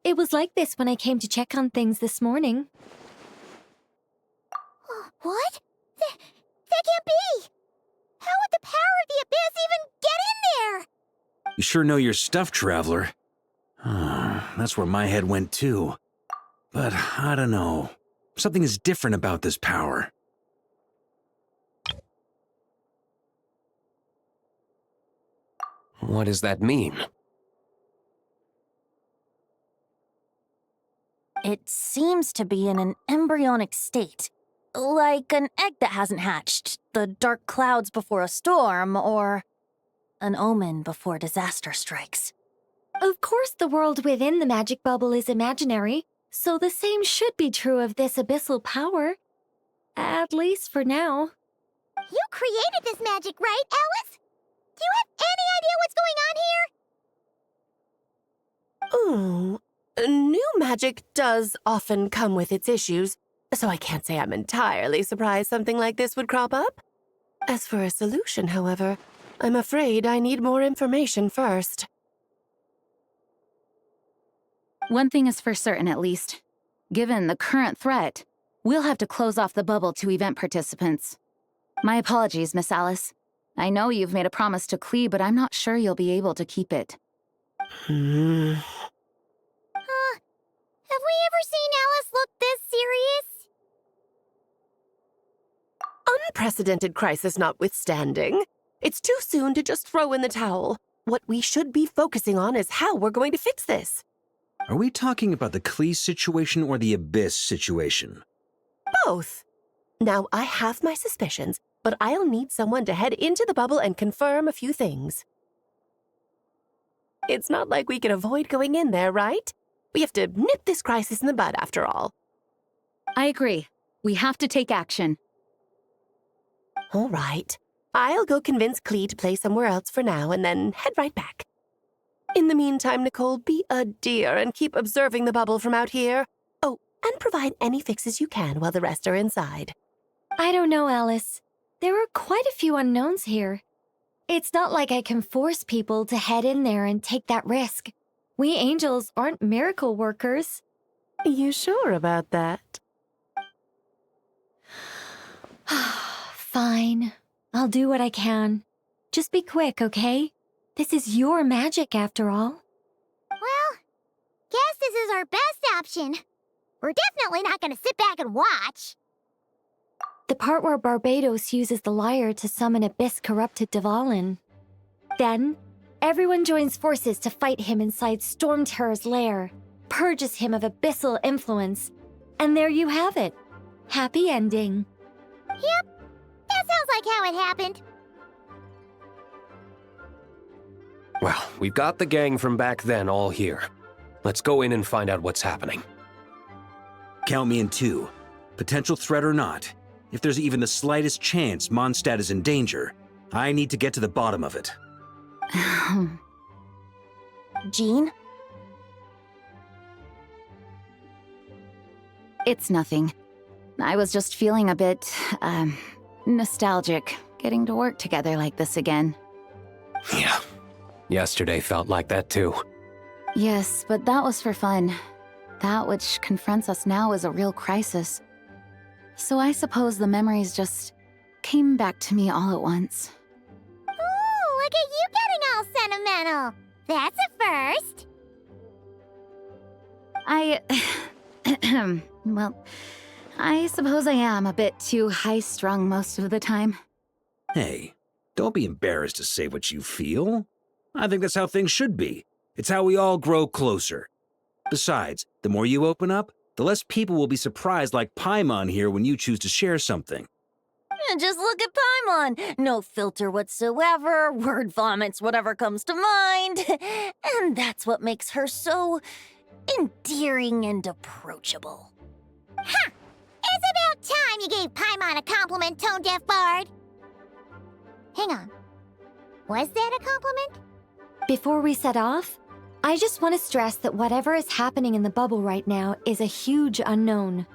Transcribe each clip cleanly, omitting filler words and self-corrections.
It was like this when I came to check on things this morning. What? That can't be! How would the power of the abyss even get in there? You sure know your stuff, Traveler. That's where my head went too. But I don't know. Something is different about this power. What does that mean? It seems to be in an embryonic state. Like an egg that hasn't hatched, the dark clouds before a storm, or an omen before disaster strikes. Of course, the world within the magic bubble is imaginary, so the same should be true of this abyssal power. At least for now. You created this magic, right, Alice? Do you have any idea what's going on here? New magic does often come with its issues, so I can't say I'm entirely surprised something like this would crop up. As for a solution, however, I'm afraid I need more information first. One thing is for certain, at least. Given the current threat, we'll have to close off the bubble to event participants. My apologies, Miss Alice. I know you've made a promise to Klee, but I'm not sure you'll be able to keep it. Have we ever seen Alice look this serious? Unprecedented crisis notwithstanding, it's too soon to just throw in the towel. What we should be focusing on is how we're going to fix this. Are we talking about the Klee situation or the Abyss situation? Both. Now, I have my suspicions, but I'll need someone to head into the bubble and confirm a few things. It's not like we can avoid going in there, right? We have to nip this crisis in the bud, after all. I agree. We have to take action. All right. I'll go convince Klee to play somewhere else for now and then head right back. In the meantime, Nicole, be a dear and keep observing the bubble from out here. Oh, and provide any fixes you can while the rest are inside. I don't know, Alice. There are quite a few unknowns here. It's not like I can force people to head in there and take that risk. We angels aren't miracle workers. You sure about that? Fine. I'll do what I can. Just be quick, okay? This is your magic, after all. Well, guess this is our best option. We're definitely not gonna sit back and watch. The part where Barbados uses the lyre to summon abyss-corrupted Dvalin. Then, everyone joins forces to fight him inside Storm Terror's lair, purges him of abyssal influence, and there you have it. Happy ending. Yep, that sounds like how it happened. Well, we've got the gang from back then all here. Let's go in and find out what's happening. Count me in too. Potential threat or not, if there's even the slightest chance Mondstadt is in danger, I need to get to the bottom of it. Jean? It's nothing. I was just feeling a bit, nostalgic, getting to work together like this again. Yeah. Yesterday felt like that too. Yes, but that was for fun. That which confronts us now is a real crisis. So I suppose the memories just came back to me all at once. Ooh, look at you getting all sentimental. That's a first. Well, I suppose I am a bit too high-strung most of the time. Hey, don't be embarrassed to say what you feel. I think that's how things should be. It's how we all grow closer. Besides, the more you open up, the less people will be surprised like Paimon here when you choose to share something. Just look at Paimon. No filter whatsoever, word vomits whatever comes to mind. And that's what makes her so endearing and approachable. Ha! It's about time you gave Paimon a compliment, tone-deaf bard. Hang on. Was that a compliment? Before we set off, I just want to stress that whatever is happening in the bubble right now is a huge unknown.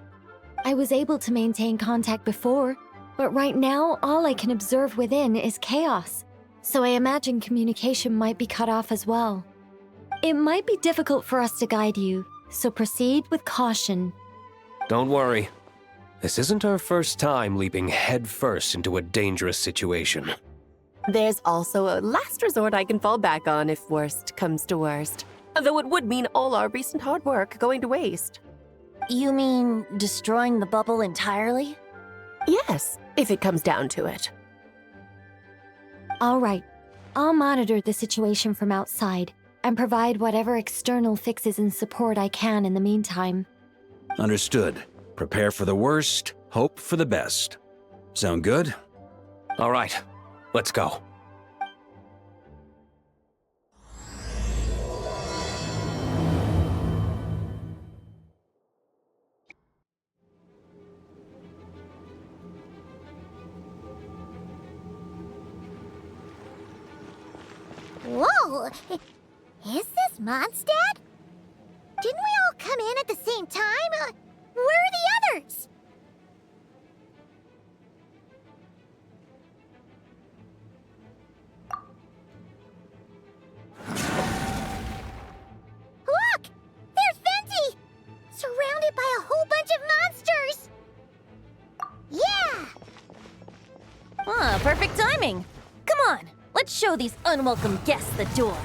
I was able to maintain contact before, but right now all I can observe within is chaos, so I imagine communication might be cut off as well. It might be difficult for us to guide you, so proceed with caution. Don't worry. This isn't our first time leaping headfirst into a dangerous situation. There's also a last resort I can fall back on if worst comes to worst. Though it would mean all our recent hard work going to waste. You mean destroying the bubble entirely? Yes, if it comes down to it. All right, I'll monitor the situation from outside and provide whatever external fixes and support I can in the meantime. Understood. Prepare for the worst, hope for the best. Sound good? All right, let's go. Whoa! Is this Mondstadt? Didn't we all come in at the same time? Where are the others? Look! There's Venti! Surrounded by a whole bunch of monsters! Yeah! Ah, perfect timing. Come on, let's show these unwelcome guests the door.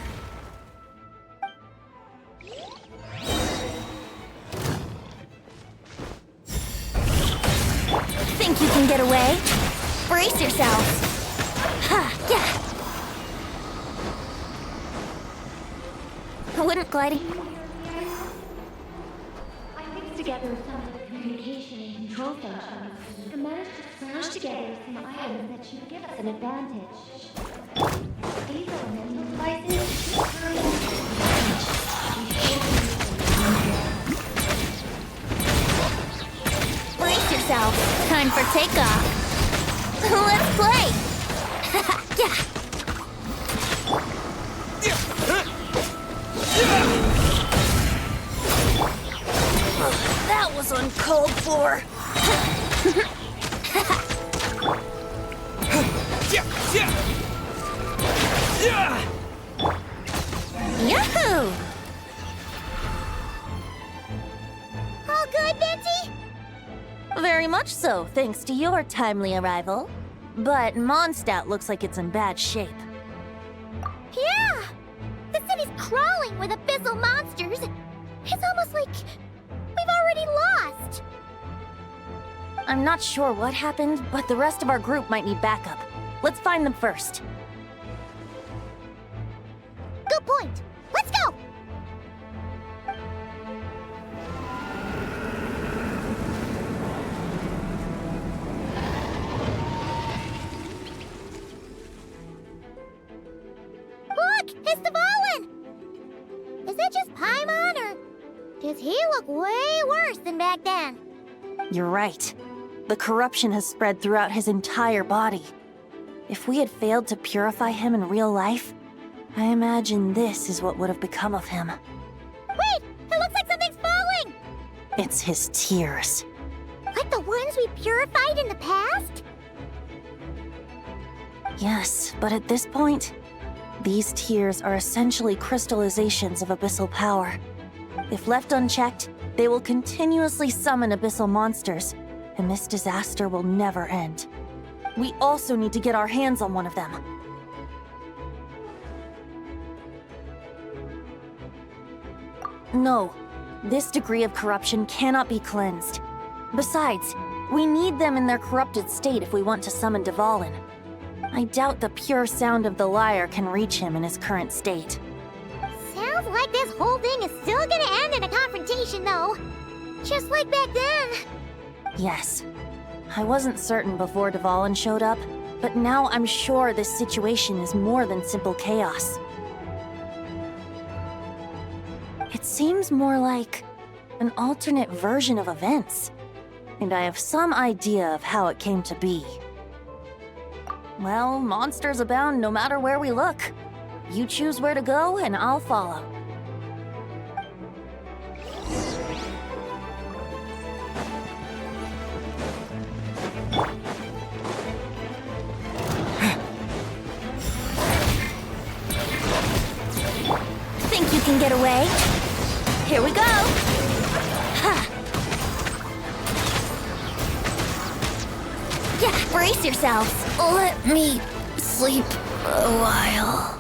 Think you can get away? Brace yourselves. Ha, yeah. Wouldn't gliding... I mixed together some of the communication and control functions and managed to smash together some items that should give us an advantage. These elemental devices Brace yourself. Time for takeoff. Let's play. Yeah. That was uncalled for. Yahoo! All good, Venti? Very much so, thanks to your timely arrival. But Mondstadt looks like it's in bad shape. Yeah! The city's crawling with abyssal monsters. It's almost like we've already lost. I'm not sure what happened, but the rest of our group might need backup. Let's find them first. Good point. Let's go! Look! It's Dvalin! Is that just Paimon, or does he look way worse than back then? You're right. The corruption has spread throughout his entire body. If we had failed to purify him in real life, I imagine this is what would have become of him. Wait! It looks like something's falling! It's his tears. Like the ones we purified in the past? Yes, but at this point, these tears are essentially crystallizations of abyssal power. If left unchecked, they will continuously summon abyssal monsters, and this disaster will never end. We also need to get our hands on one of them. No, this degree of corruption cannot be cleansed. Besides, we need them in their corrupted state if we want to summon Dvalin. I doubt the pure sound of the lyre can reach him in his current state. Sounds like this whole thing is still gonna end in a confrontation, though. Just like back then. Yes. I wasn't certain before Dvalin showed up, but now I'm sure this situation is more than simple chaos. It seems more like an alternate version of events, and I have some idea of how it came to be. Well, monsters abound no matter where we look. You choose where to go, and I'll follow. Think you can get away? Here we go! Brace yourselves. Let me sleep a while.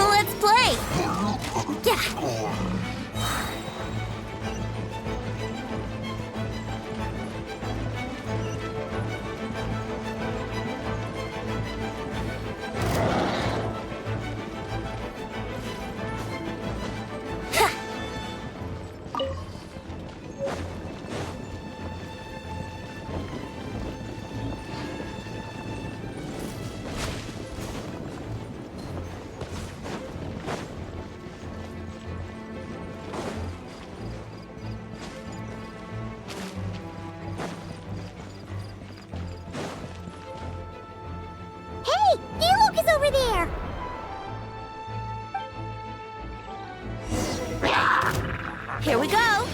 Let's play! Yeah! Hey, Diluc is over there! Here we go!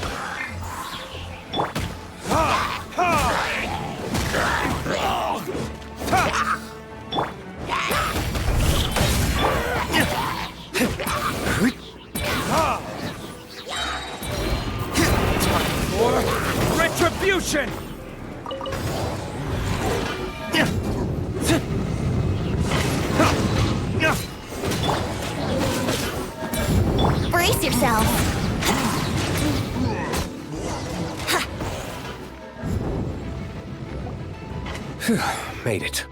Retribution! Brace yourself! Made it.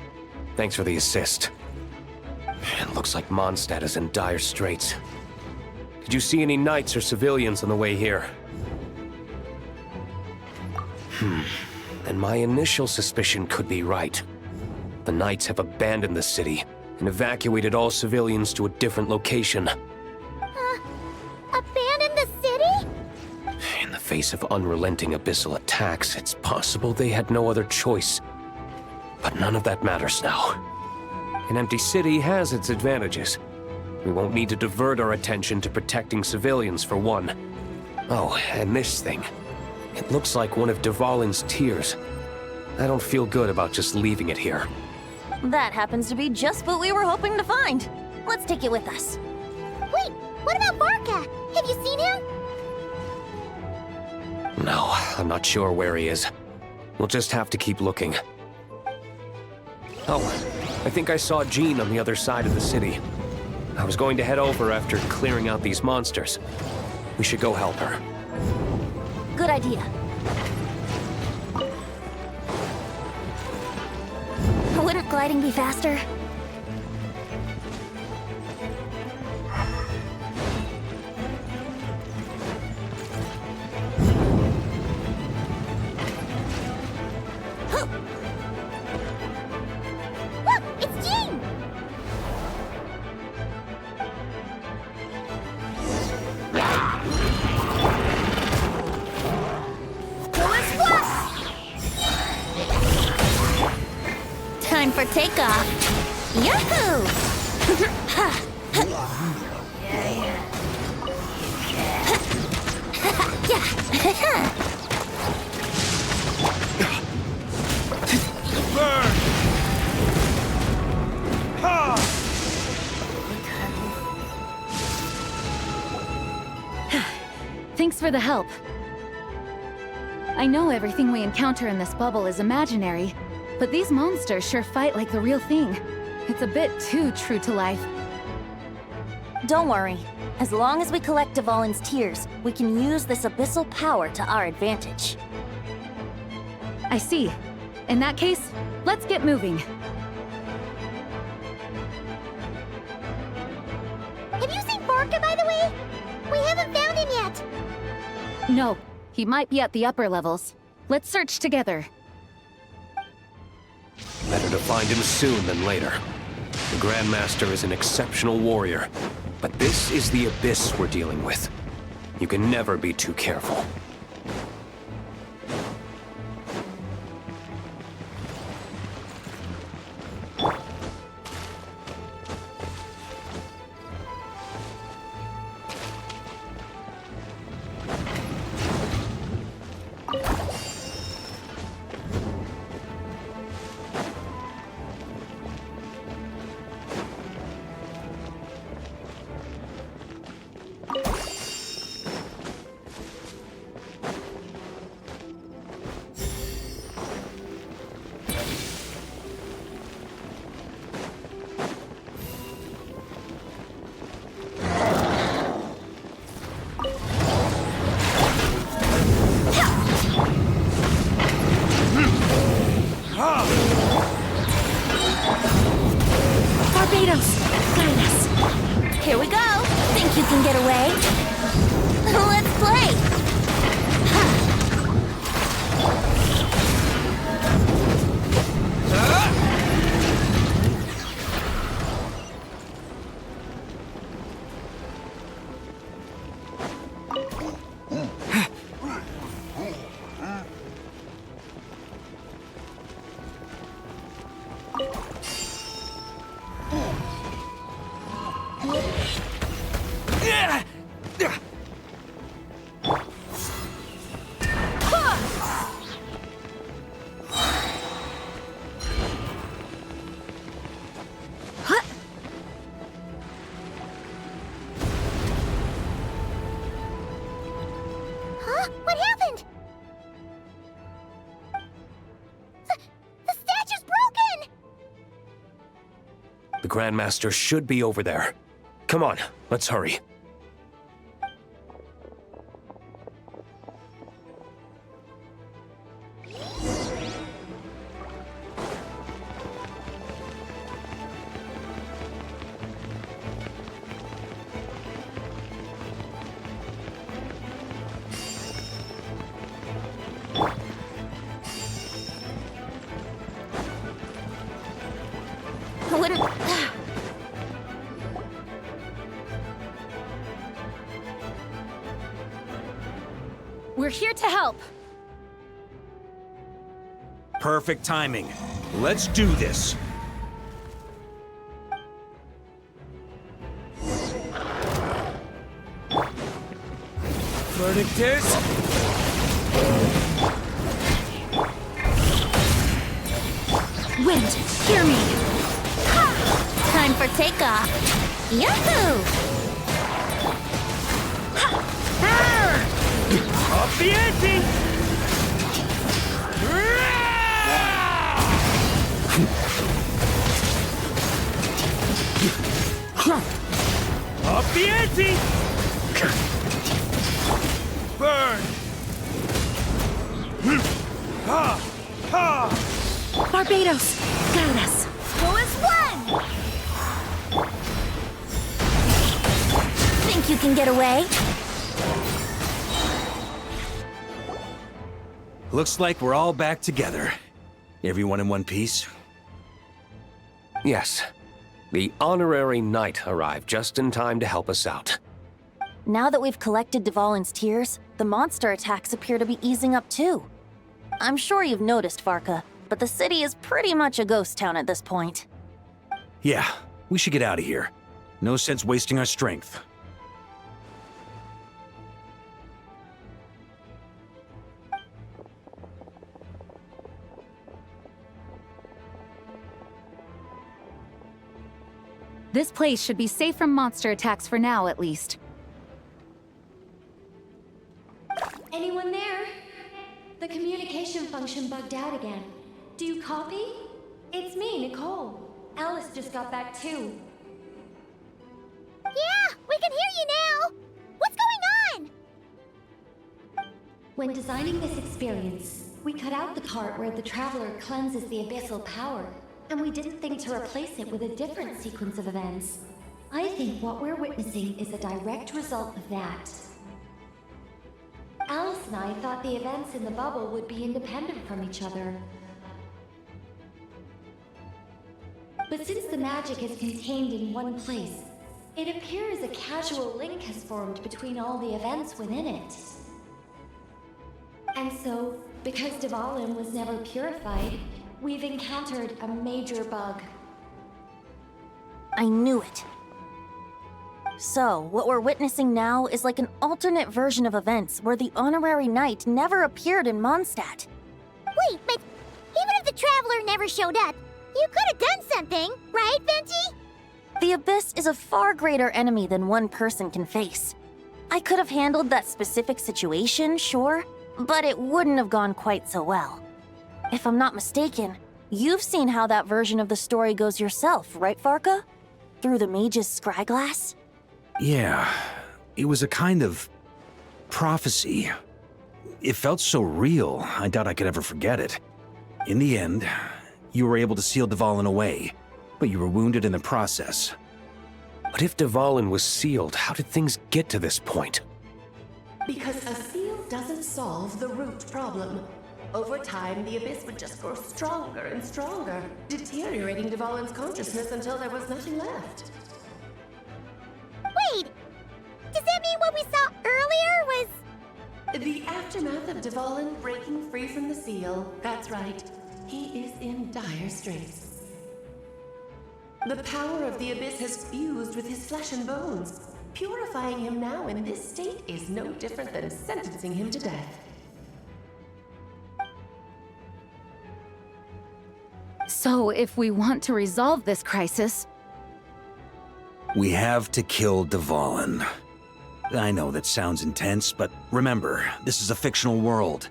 Thanks for the assist. It looks like Mondstadt is in dire straits. Did you see any knights or civilians on the way here? Then my initial suspicion could be right. The knights have abandoned the city and evacuated all civilians to a different location. Abandon the city? In the face of unrelenting abyssal attacks, it's possible they had no other choice. But none of that matters now. An empty city has its advantages. We won't need to divert our attention to protecting civilians, for one. Oh, and this thing. It looks like one of Dvalin's tears. I don't feel good about just leaving it here. That happens to be just what we were hoping to find. Let's take it with us. Wait, what about Barca? Have you seen him? No, I'm not sure where he is. We'll just have to keep looking. Oh, I think I saw Jean on the other side of the city. I was going to head over after clearing out these monsters. We should go help her. Good idea. Wouldn't gliding be faster? Look, it's Jean! Time for takeoff. Yahoo! Burn! Ha! Thanks for the help. I know everything we encounter in this bubble is imaginary, but these monsters sure fight like the real thing. It's a bit too true to life. Don't worry. As long as we collect Dvalin's tears, we can use this abyssal power to our advantage. I see. In that case, let's get moving. Have you seen Barca, by the way? We haven't found him yet. No, he might be at the upper levels. Let's search together. Better to find him soon than later. The Grandmaster is an exceptional warrior, but this is the abyss we're dealing with. You can never be too careful. Barbados! Guide us! Here we go. Think you can get away? Let's play. Huh? What happened? The statue's broken! The Grandmaster should be over there. Come on, let's hurry. Wouldn't... We're here to help. Perfect timing. Let's do this. Verdict is... Wind, hear me! Time for takeoff. Yahoo! Up the ante! Up the ante! Burn! Barbados! Guide us! Who is one? Think you can get away? Looks like we're all back together. Everyone in one piece? Yes. The honorary knight arrived just in time to help us out. Now that we've collected Dvalin's tears, the monster attacks appear to be easing up too. I'm sure you've noticed, Varka, but the city is pretty much a ghost town at this point. Yeah, we should get out of here. No sense wasting our strength. This place should be safe from monster attacks for now, at least. Anyone there? The communication function bugged out again. Do you copy? It's me, Nicole. Alice just got back too. Yeah, we can hear you now! What's going on? When designing this experience, we cut out the part where the Traveler cleanses the abyssal power, and we didn't think to replace it with a different sequence of events. I think what we're witnessing is a direct result of that. Alice and I thought the events in the bubble would be independent from each other. but since the magic is contained in one place, it appears a casual link has formed between all the events within it. And so, because Dvalin was never purified, we've encountered a major bug. I knew it. So, what we're witnessing now is like an alternate version of events where the honorary knight never appeared in Mondstadt. Wait, but even if the Traveler never showed up, you could have done something, right, Venti? The Abyss is a far greater enemy than one person can face. I could have handled that specific situation, sure, but it wouldn't have gone quite so well. If I'm not mistaken, you've seen how that version of the story goes yourself, right, Farka? Through the mage's scryglass? Yeah, it was a kind of prophecy. It felt so real, I doubt I could ever forget it. In the end, you were able to seal Dvalin away, but you were wounded in the process. But if Dvalin was sealed, how did things get to this point? Because a seal doesn't solve the root problem. Over time, the Abyss would just grow stronger and stronger, deteriorating Dvalin's consciousness until there was nothing left. Wait, does that mean what we saw earlier was... The aftermath of Dvalin breaking free from the seal, that's right. He is in dire straits. The power of the Abyss has fused with his flesh and bones. Purifying him now in this state is no different than sentencing him to death. So, if we want to resolve this crisis, We have to kill Dvalin. I know that sounds intense, but remember, this is a fictional world.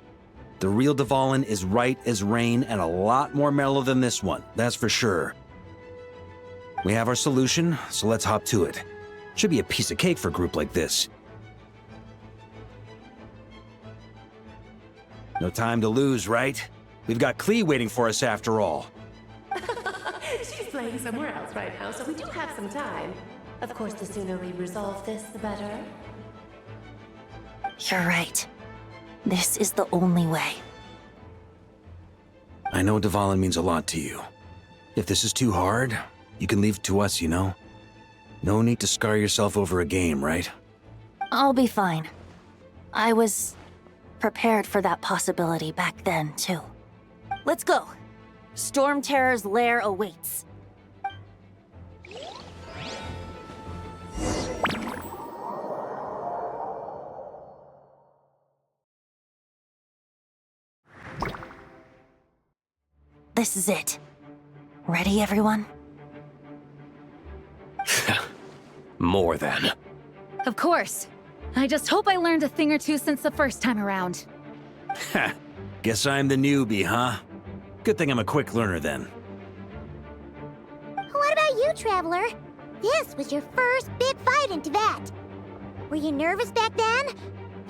The real Dvalin is right as rain and a lot more mellow than this one, that's for sure. We have our solution, so let's hop to it. Should be a piece of cake for a group like this. No time to lose, right? We've got Klee waiting for us after all. She's playing somewhere else right now, so we do have some time. Of course, the sooner we resolve this, the better. You're right. This is the only way. I know Dvalin means a lot to you. If this is too hard, you can leave it to us, you know? No need to scar yourself over a game, right? I'll be fine. I was prepared for that possibility back then, too. Let's go. Storm Terror's lair awaits. This is it. Ready, everyone? More than. of course. I just hope I learned a thing or two since the first time around. Ha! Guess I'm the newbie, huh? Good thing I'm a quick learner then. What about you, Traveler? This was your first big fight in Tibet. Were you nervous back then?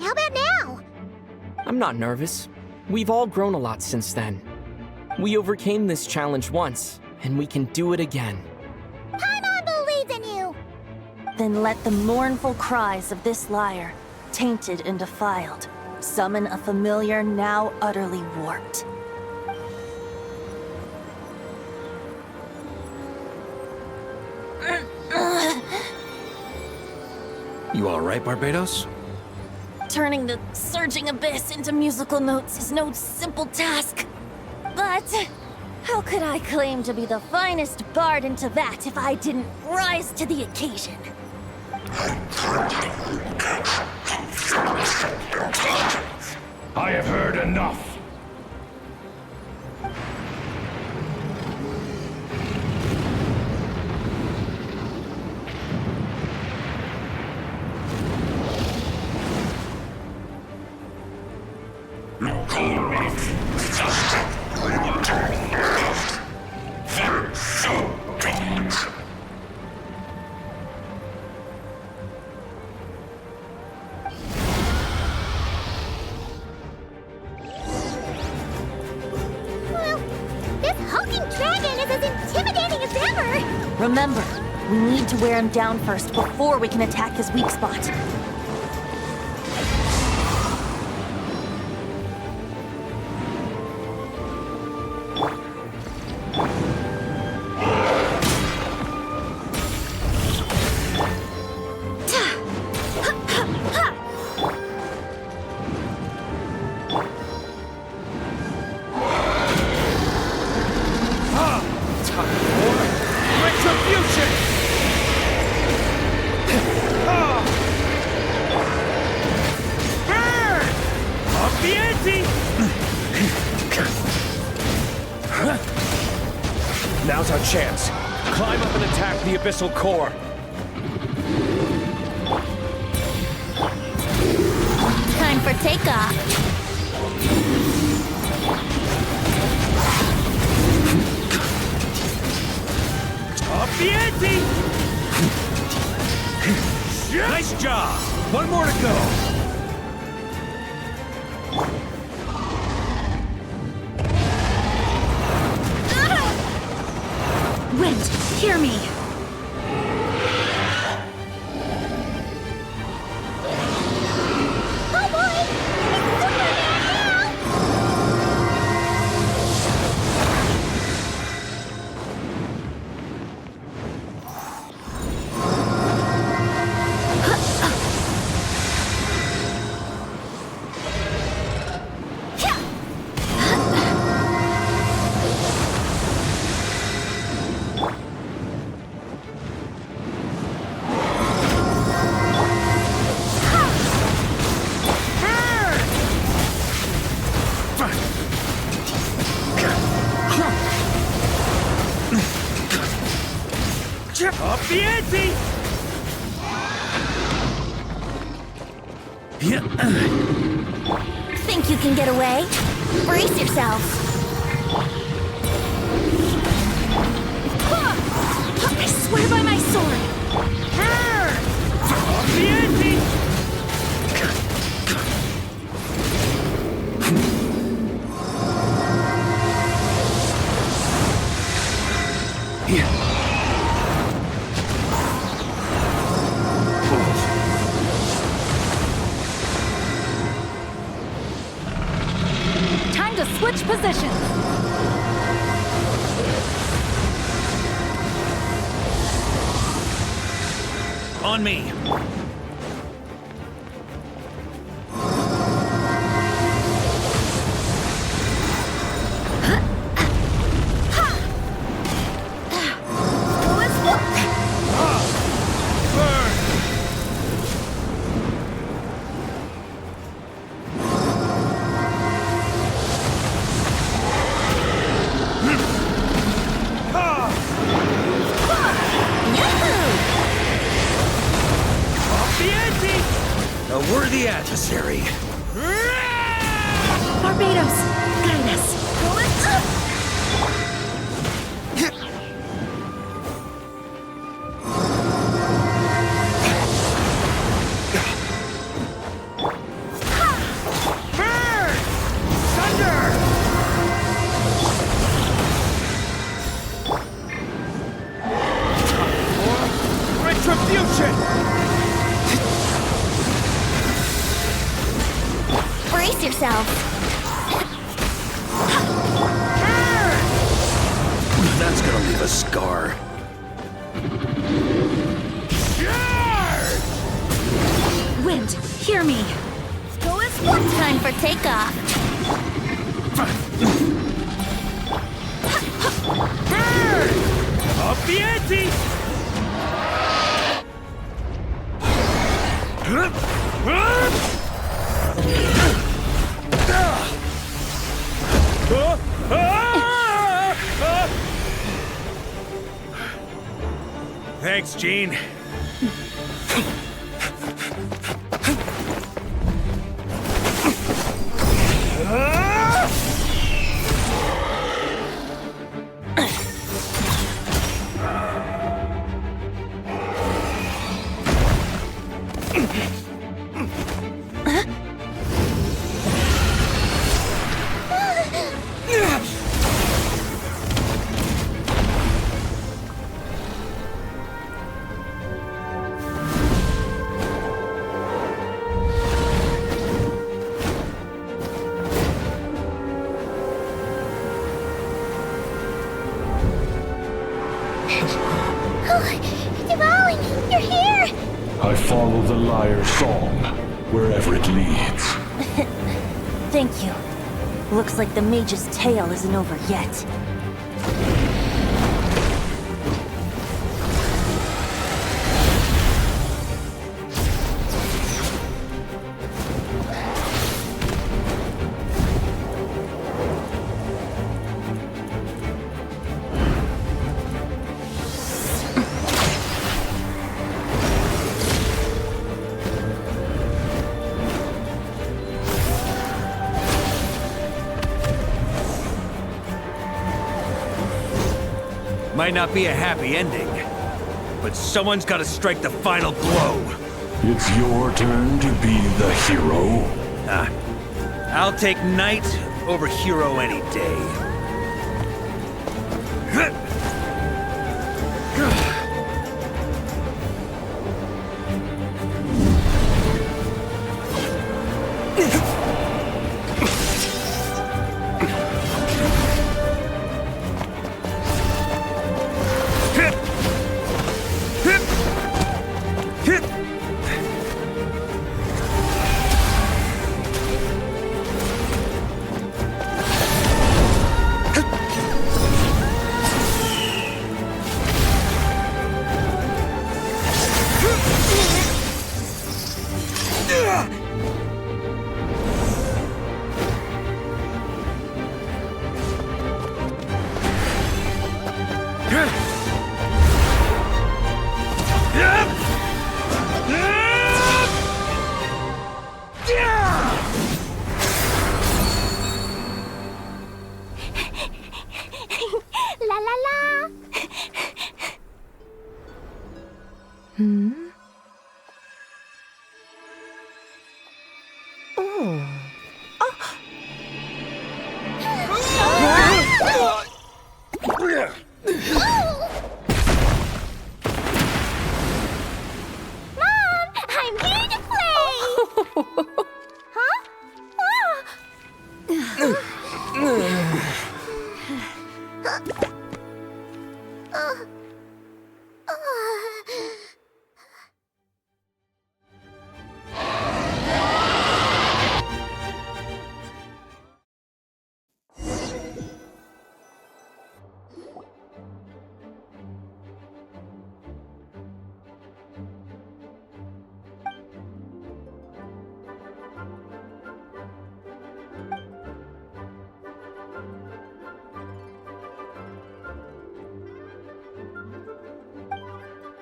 How about now? I'm not nervous. We've all grown a lot since then. We overcame this challenge once, and we can do it again. Paimon believes in you! Then let the mournful cries of this lyre, tainted and defiled, summon a familiar now utterly warped. You alright, Barbados? Turning the surging abyss into musical notes is no simple task. But how could I claim to be the finest bard in Tibet if I didn't rise to the occasion? I have heard enough. Well, this hulking dragon is as intimidating as ever! Remember, we need to wear him down first before we can attack his weak spot. Retribution! Burn! Up the ante! Now's our chance. Climb up and attack the abyssal core. Time for takeoff. Up the ante! Nice job! One more to go. Wind, hear me. Oh boy! It's Superman now! Up the ante! Think you can get away? Brace yourself. I swear by my sword. Up the ante! Time to switch positions. On me. A worthy adversary. Barbados, guide us. Retribution! Brace yourself. That's gonna leave a scar. Wind, hear me. Time for takeoff. Up the ante! Thanks, Gene. Dvalin, you're here! I follow the lyre's song, wherever it leads. Thank you. Looks like the mage's tale isn't over yet. Might not be a happy ending, but someone's gotta strike the final blow. It's your turn to be the hero. I'll take knight over hero any day. La la la! Mom, I'm here to play! Huh?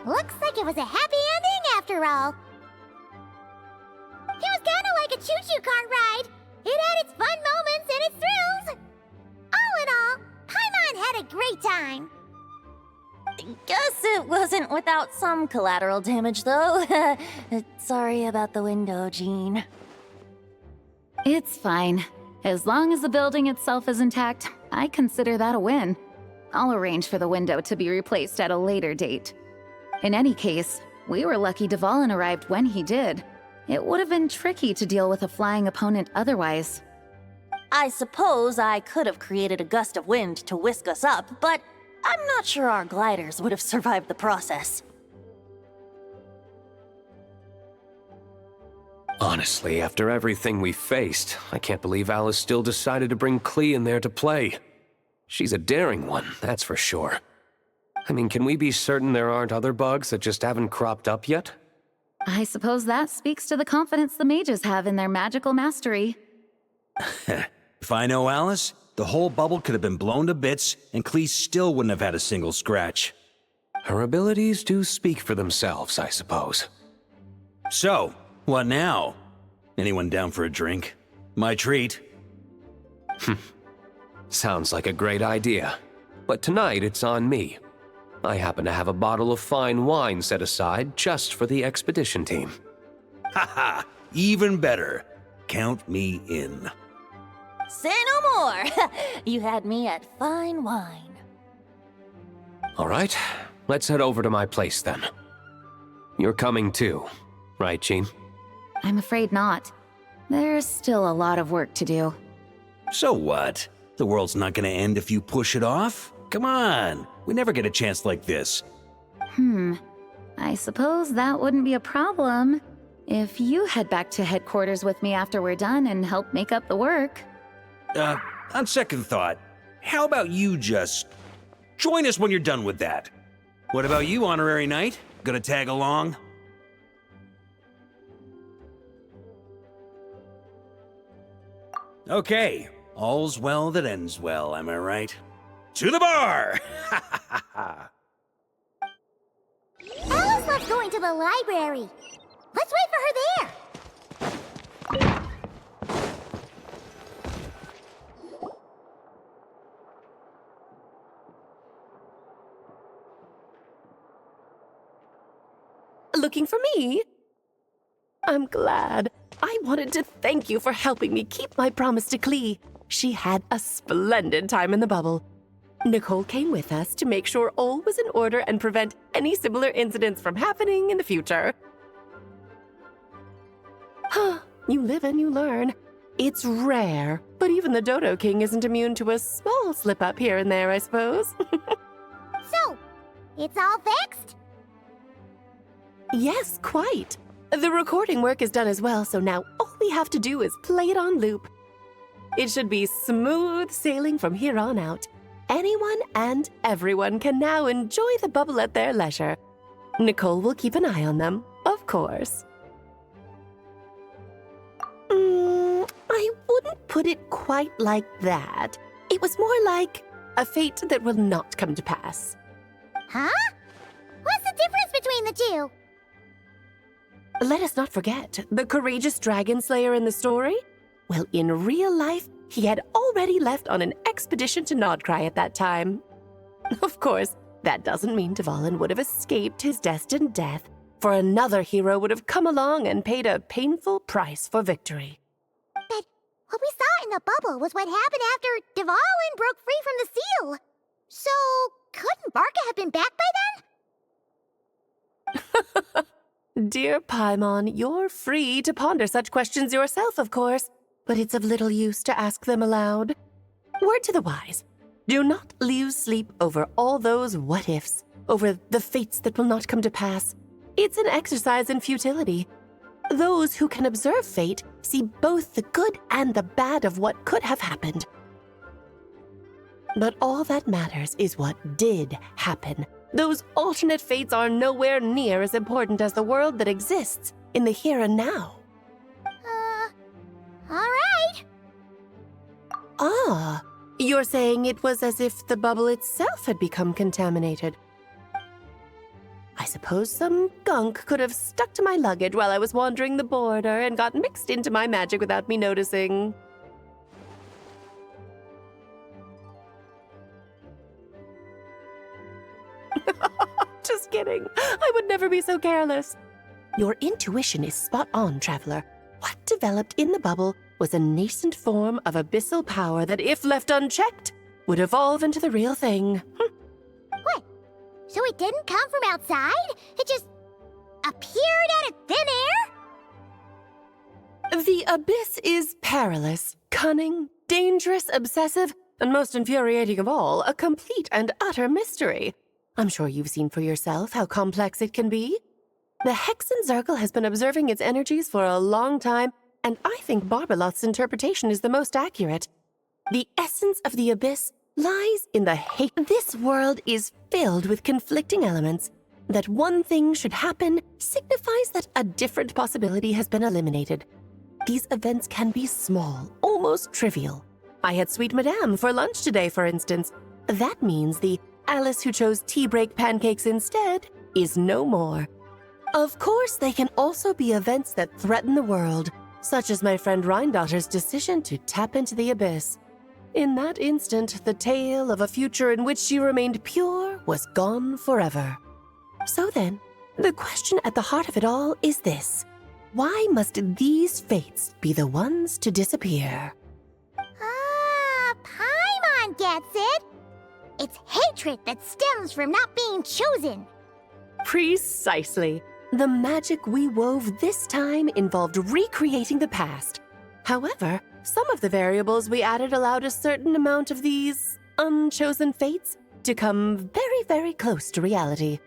Looks like it was a happy ending after all. It was kind of like a choo-choo cart ride. It had its fun moments and its thrills. All in all, Paimon had a great time. Guess it wasn't without some collateral damage, though. Sorry about the window, Jean. It's fine. As long as the building itself is intact, I consider that a win. I'll arrange for the window to be replaced at a later date. In any case, we were lucky Dvalin arrived when he did. It would have been tricky to deal with a flying opponent otherwise. I suppose I could have created a gust of wind to whisk us up, but I'm not sure our gliders would have survived the process. Honestly, after everything we faced, I can't believe Alice still decided to bring Klee in there to play. She's a daring one, that's for sure. I mean, can we be certain there aren't other bugs that just haven't cropped up yet? I suppose that speaks to the confidence the mages have in their magical mastery. If I know Alice, the whole bubble could have been blown to bits, and Klee still wouldn't have had a single scratch. Her abilities do speak for themselves, I suppose. So, what now? Anyone down for a drink? My treat. Sounds like a great idea. But tonight it's on me. I happen to have a bottle of fine wine set aside just for the expedition team. Haha, even better. Count me in. Say no more! You had me at fine wine. All right, let's head over to my place then. You're coming too, right, Jean? I'm afraid not. There's still a lot of work to do. So what? The world's not gonna end if you push it off? Come on, we never get a chance like this. I suppose that wouldn't be a problem if you head back to headquarters with me after we're done and help make up the work. On second thought, how about you just join us when you're done with that? What about you, Honorary Knight? Gonna tag along? Okay, all's well that ends well, am I right? To the bar! Alice loves going to the library. Let's wait for her there. looking for me? I'm glad. I wanted to thank you for helping me keep my promise to Klee. She had a splendid time in the bubble. Nicole came with us to make sure all was in order and prevent any similar incidents from happening in the future. Huh, you live and you learn. It's rare, but even the Dodo King isn't immune to a small slip-up here and there, I suppose. So, it's all fixed? Yes, quite. The recording work is done as well, so now all we have to do is play it on loop. It should be smooth sailing from here on out. Anyone and everyone can now enjoy the bubble at their leisure. Nicole will keep an eye on them, of course. I wouldn't put it quite like that. It was more like a fate that will not come to pass. Huh? What's the difference between the two? Let us not forget the courageous dragon slayer in the story. Well, in real life, he had already left on an expedition to Nodcry at that time. Of course, that doesn't mean Dvalin would have escaped his destined death, for another hero would have come along and paid a painful price for victory. But what we saw in the bubble was what happened after Dvalin broke free from the seal. So, couldn't Barca have been back by then? Dear Paimon, you're free to ponder such questions yourself, of course, but it's of little use to ask them aloud. Word to the wise, do not lose sleep over all those what-ifs, over the fates that will not come to pass. It's an exercise in futility. Those who can observe fate see both the good and the bad of what could have happened. But all that matters is what did happen. Those alternate fates are nowhere near as important as the world that exists in the here and now. Alright. Ah, you're saying it was as if the bubble itself had become contaminated. I suppose some gunk could have stuck to my luggage while I was wandering the border and got mixed into my magic without me noticing. Just kidding. I would never be so careless. Your intuition is spot on, Traveler. What developed in the bubble was a nascent form of abyssal power that, if left unchecked, would evolve into the real thing. What? So it didn't come from outside? It just appeared out of thin air? The abyss is perilous, cunning, dangerous, obsessive, and most infuriating of all, a complete and utter mystery. I'm sure you've seen for yourself how complex it can be. The Hexen Zircle has been observing its energies for a long time, and I think Barbalot's interpretation is the most accurate. The essence of the abyss lies in the hate. This world is filled with conflicting elements. That one thing should happen signifies that a different possibility has been eliminated. These events can be small, almost trivial. I had Sweet Madame for lunch today, for instance. That means the Alice who chose tea break pancakes instead is no more. Of course, they can also be events that threaten the world, such as my friend Rhindotter's decision to tap into the abyss. In that instant, the tale of a future in which she remained pure was gone forever. So then, the question at the heart of it all is this: why must these fates be the ones to disappear? Ah, Paimon gets it. It's hatred that stems from not being chosen. Precisely. The magic we wove this time involved recreating the past. However, some of the variables we added allowed a certain amount of these unchosen fates to come very, very close to reality.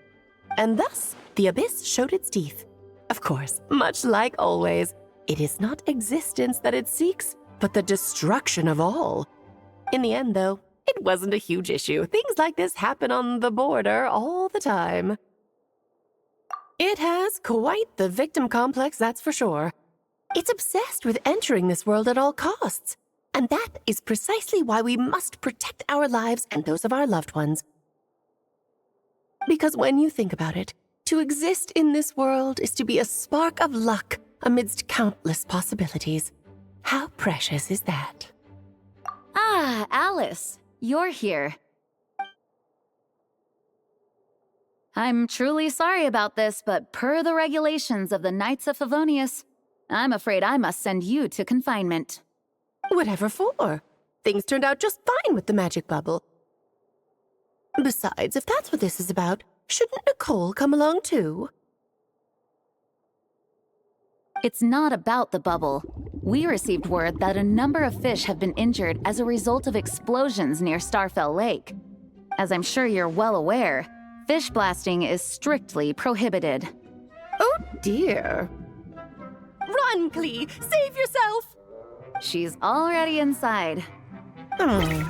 And thus, the abyss showed its teeth. Of course, much like always, it is not existence that it seeks, but the destruction of all. In the end, though, it wasn't a huge issue. Things like this happen on the border all the time. It has quite the victim complex, that's for sure. It's obsessed with entering this world at all costs. And that is precisely why we must protect our lives and those of our loved ones. Because when you think about it, to exist in this world is to be a spark of luck amidst countless possibilities. How precious is that? Ah, Alice, you're here. I'm truly sorry about this, but per the regulations of the Knights of Favonius, I'm afraid I must send you to confinement. Whatever for? Things turned out just fine with the magic bubble. Besides, if that's what this is about, shouldn't Nicole come along too? It's not about the bubble. We received word that a number of fish have been injured as a result of explosions near Starfell Lake. As I'm sure you're well aware, fish blasting is strictly prohibited. Oh dear. Run, Klee! Save yourself! She's already inside. Guess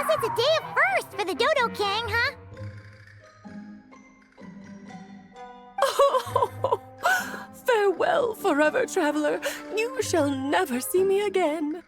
it's a day of first for the Dodo King, huh? Oh, farewell, forever traveler. You shall never see me again.